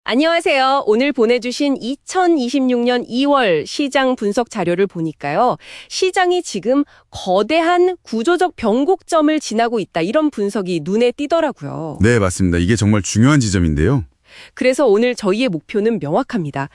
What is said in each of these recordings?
안녕하세요. 오늘 보내주신 2026년 2월 시장 분석 자료를 보니까요. 시장이 지금 거대한 구조적 변곡점을 지나고 있다. 이런 분석이 눈에 띄더라고요. 네, 맞습니다. 이게 정말 중요한 지점인데요. 그래서 오늘 저희의 목표는 명확합니다.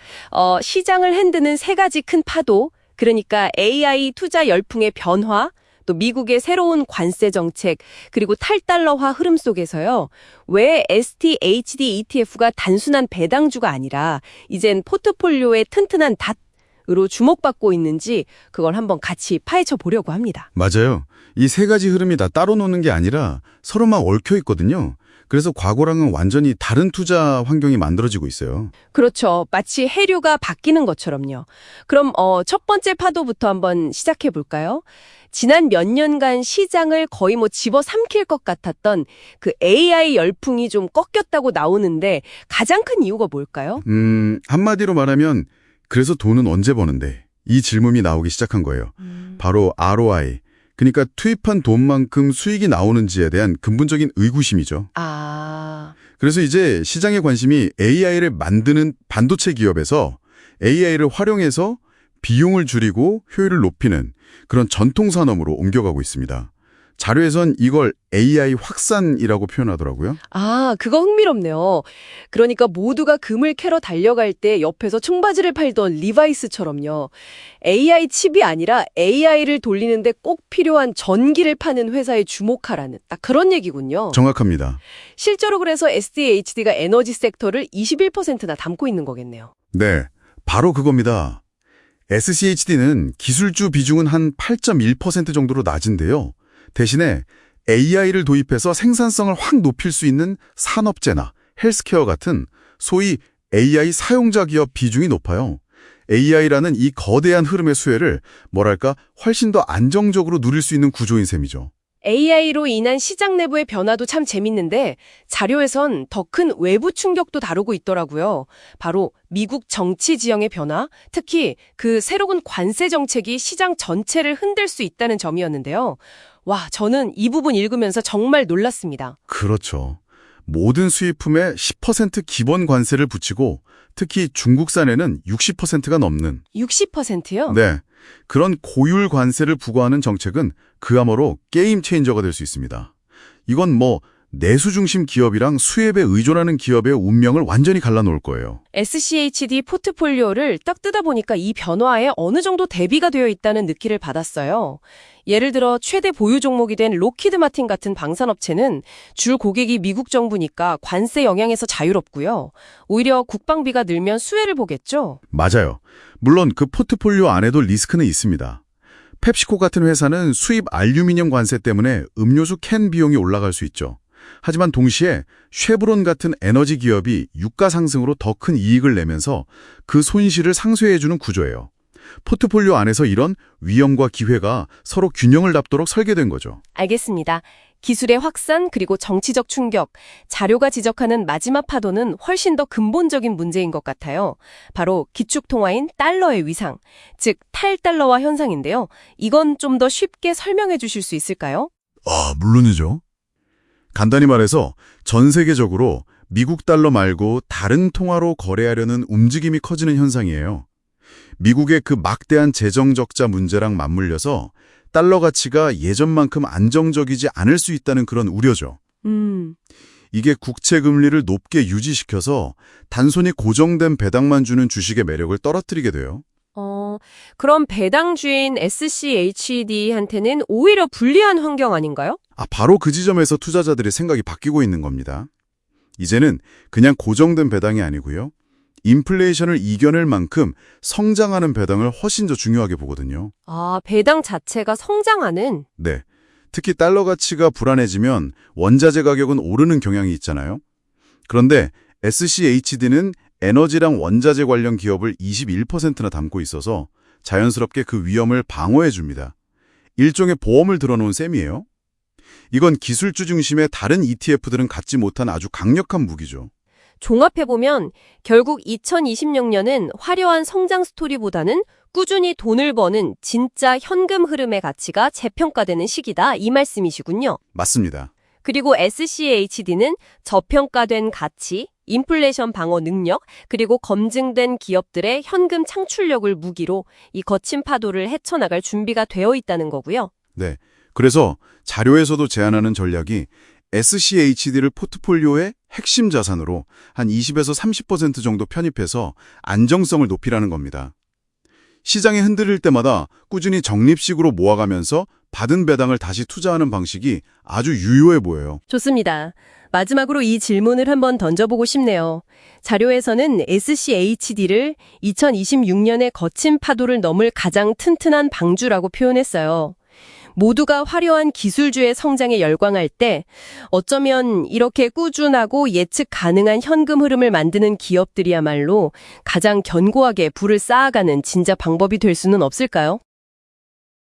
시장을 흔드는 세 가지 큰 파도, 그러니까 AI 투자 열풍의 변화, 또 미국의 새로운 관세 정책, 그리고 탈달러화 흐름 속에서요. 왜 STHD ETF가 단순한 배당주가 아니라 이젠 포트폴리오의 튼튼한 닷으로 주목받고 있는지 그걸 한번 같이 파헤쳐 보려고 합니다. 맞아요. 이 세 가지 흐름이 다 따로 노는 게 아니라 서로 막 얽혀 있거든요. 그래서 과거랑은 완전히 다른 투자 환경이 만들어지고 있어요. 그렇죠. 마치 해류가 바뀌는 것처럼요. 그럼 첫 번째 파도부터 한번 시작해 볼까요? 지난 몇 년간 시장을 거의 집어삼킬 것 같았던 그 AI 열풍이 좀 꺾였다고 나오는데 가장 큰 이유가 뭘까요? 한마디로 말하면 그래서 돈은 언제 버는데? 이 질문이 나오기 시작한 거예요. 바로 ROI, 그러니까 투입한 돈만큼 수익이 나오는지에 대한 근본적인 의구심이죠. 그래서 이제 시장의 관심이 AI를 만드는 반도체 기업에서 AI를 활용해서 비용을 줄이고 효율을 높이는 그런 전통 산업으로 옮겨가고 있습니다. 자료에선 이걸 AI 확산이라고 표현하더라고요. 그거 흥미롭네요. 그러니까 모두가 금을 캐러 달려갈 때 옆에서 청바지를 팔던 리바이스처럼요. AI 칩이 아니라 AI를 돌리는데 꼭 필요한 전기를 파는 회사에 주목하라는 딱 그런 얘기군요. 정확합니다. 실제로 그래서 SDHD가 에너지 섹터를 21%나 담고 있는 거겠네요. 네, 바로 그겁니다. SCHD는 기술주 비중은 한 8.1% 정도로 낮은데요. 대신에 AI를 도입해서 생산성을 확 높일 수 있는 산업재나 헬스케어 같은 소위 AI 사용자 기업 비중이 높아요. AI라는 이 거대한 흐름의 수혜를 훨씬 더 안정적으로 누릴 수 있는 구조인 셈이죠. AI로 인한 시장 내부의 변화도 참 재밌는데 자료에선 더 큰 외부 충격도 다루고 있더라고요. 바로 미국 정치 지형의 변화, 특히 그 새로운 관세 정책이 시장 전체를 흔들 수 있다는 점이었는데요. 와, 저는 이 부분 읽으면서 정말 놀랐습니다. 그렇죠. 모든 수입품에 10% 기본 관세를 붙이고 특히 중국산에는 60%가 넘는 60%요? 네, 그런 고율 관세를 부과하는 정책은 그야말로 게임 체인저가 될 수 있습니다. 이건 내수 중심 기업이랑 수입에 의존하는 기업의 운명을 완전히 갈라놓을 거예요. SCHD 포트폴리오를 딱 뜯어 보니까 이 변화에 어느 정도 대비가 되어 있다는 느낌을 받았어요. 예를 들어 최대 보유 종목이 된 로키드 마틴 같은 방산업체는 줄 고객이 미국 정부니까 관세 영향에서 자유롭고요. 오히려 국방비가 늘면 수혜를 보겠죠? 맞아요. 물론 그 포트폴리오 안에도 리스크는 있습니다. 펩시코 같은 회사는 수입 알루미늄 관세 때문에 음료수 캔 비용이 올라갈 수 있죠. 하지만 동시에 쉐브론 같은 에너지 기업이 유가 상승으로 더 큰 이익을 내면서 그 손실을 상쇄해주는 구조예요. 포트폴리오 안에서 이런 위험과 기회가 서로 균형을 잡도록 설계된 거죠. 알겠습니다. 기술의 확산 그리고 정치적 충격, 자료가 지적하는 마지막 파도는 훨씬 더 근본적인 문제인 것 같아요. 바로 기축통화인 달러의 위상, 즉 탈달러화 현상인데요. 이건 좀 더 쉽게 설명해 주실 수 있을까요? 물론이죠. 간단히 말해서 전 세계적으로 미국 달러 말고 다른 통화로 거래하려는 움직임이 커지는 현상이에요. 미국의 그 막대한 재정 적자 문제랑 맞물려서 달러 가치가 예전만큼 안정적이지 않을 수 있다는 그런 우려죠. 이게 국채 금리를 높게 유지시켜서 단순히 고정된 배당만 주는 주식의 매력을 떨어뜨리게 돼요. 그럼 배당주인 SCHD한테는 오히려 불리한 환경 아닌가요? 바로 그 지점에서 투자자들의 생각이 바뀌고 있는 겁니다. 이제는 그냥 고정된 배당이 아니고요. 인플레이션을 이겨낼 만큼 성장하는 배당을 훨씬 더 중요하게 보거든요. 배당 자체가 성장하는? 네. 특히 달러 가치가 불안해지면 원자재 가격은 오르는 경향이 있잖아요. 그런데 SCHD는 에너지랑 원자재 관련 기업을 21%나 담고 있어서 자연스럽게 그 위험을 방어해 줍니다. 일종의 보험을 들어놓은 셈이에요. 이건 기술주 중심의 다른 ETF들은 갖지 못한 아주 강력한 무기죠. 종합해보면 결국 2026년은 화려한 성장 스토리보다는 꾸준히 돈을 버는 진짜 현금 흐름의 가치가 재평가되는 시기다 이 말씀이시군요. 맞습니다. 그리고 SCHD는 저평가된 가치, 인플레이션 방어 능력, 그리고 검증된 기업들의 현금 창출력을 무기로 이 거친 파도를 헤쳐나갈 준비가 되어 있다는 거고요. 네. 그래서 자료에서도 제안하는 전략이 SCHD를 포트폴리오의 핵심 자산으로 한 20에서 30% 정도 편입해서 안정성을 높이라는 겁니다. 시장이 흔들릴 때마다 꾸준히 적립식으로 모아가면서 받은 배당을 다시 투자하는 방식이 아주 유효해 보여요. 좋습니다. 마지막으로 이 질문을 한번 던져보고 싶네요. 자료에서는 SCHD를 2026년에 거친 파도를 넘을 가장 튼튼한 방주라고 표현했어요. 모두가 화려한 기술주의 성장에 열광할 때 어쩌면 이렇게 꾸준하고 예측 가능한 현금 흐름을 만드는 기업들이야말로 가장 견고하게 부를 쌓아가는 진짜 방법이 될 수는 없을까요?